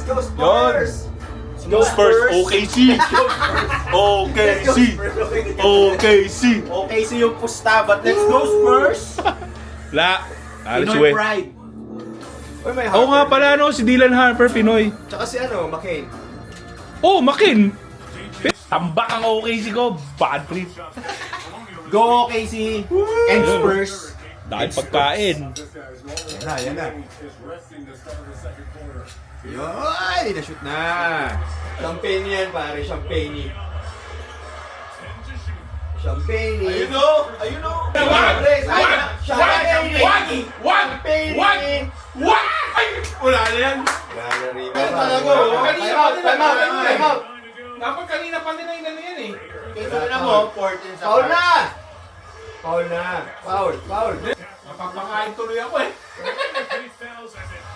go Spurs! Go Spurs, OKC! OKC! OKC! OKC yung pusta, but let's go Spurs! La! Alas Pinoy we. pride. Uy, may Oo nga pala, no? Si Dylan Harper, Pinoy. Tsaka si ano, McCain. Oh, Makin! Tambak ang OKC ko. Bad trip. Go OKC and Spurs. Dahil pagkain. Yan na. Yoy! Na-shoot na! Champagne yan, pare. Champagne. Champagne. Ayun o! Ayun o! Champagne! Wala na yan. Time out! Dapat kanina pa nila yung yan eh. Kaya na mo, foul na! Foul! Mapapakain tuloy ako eh.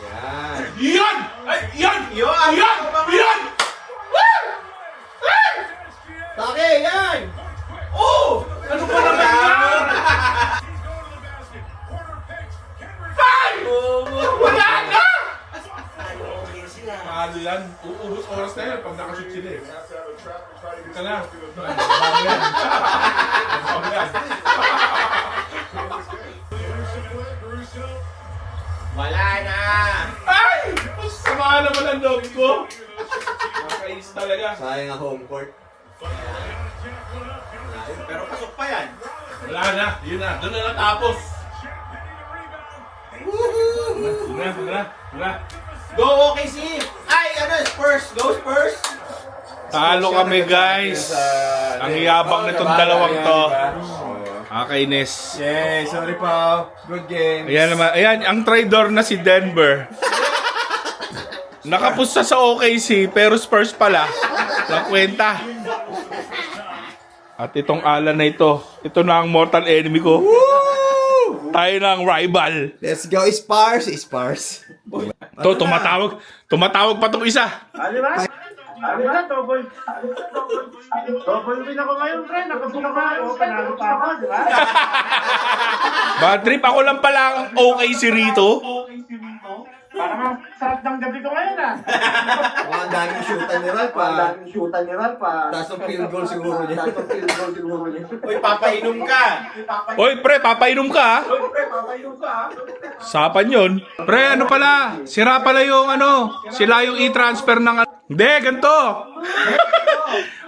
Yan! Yan! Ay, yan! Yan! Yan! Take, yan! Oh! Ano ba naman yan? Ay! Wala na! Paano yan? Uubos oras na yan pag nakashoot sila eh. Ito na. Bago yan. Bago yan. Wala na! Ay! Sama naman ang loob ko. Nakakainis talaga. Sayang ang home court. Pero pasok pa yan. Wala na. Yun na. Doon na natapos. Wala. Go OKC! Ay, ano, Spurs! Go Spurs! Talo kami, guys. Ang yabang nitong dalawang to. Nakakainis. Yay, sorry pa. Good game. Ayan naman. Ayan, ang traitor na si Denver. Nakapusta sa OKC, pero Spurs pala. Walang kwenta. At itong Alan na ito na ang mortal enemy ko. Tayo na ang rival. Let's go Spurs! Spurs! To, tumatawag pa tong isa. Ano ba? Ano ba? Double win ako ngayon, pre. Nakabuka pa ako. Panalo pa ako, di ba? Bad trip, ako lang pala ang OKC rito. Parang ang sarap ng gabi ko ngayon, ah. Ang daming shootan ni Ralph. Taas ng field goal siguro niya. Uy, papainom ka! Hoy, pre, papainom ka, ha? Sapan yun. Pre, ano pala? Sira pala yung sila yung i-transfer ng Hindi, ganito.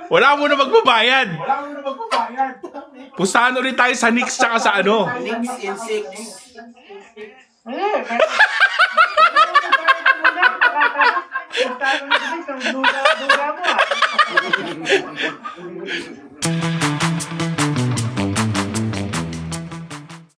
Wala mo na magbabayad. Pustahan ulit tayo sa Knicks tsaka sa Knicks in 6. Duga mo.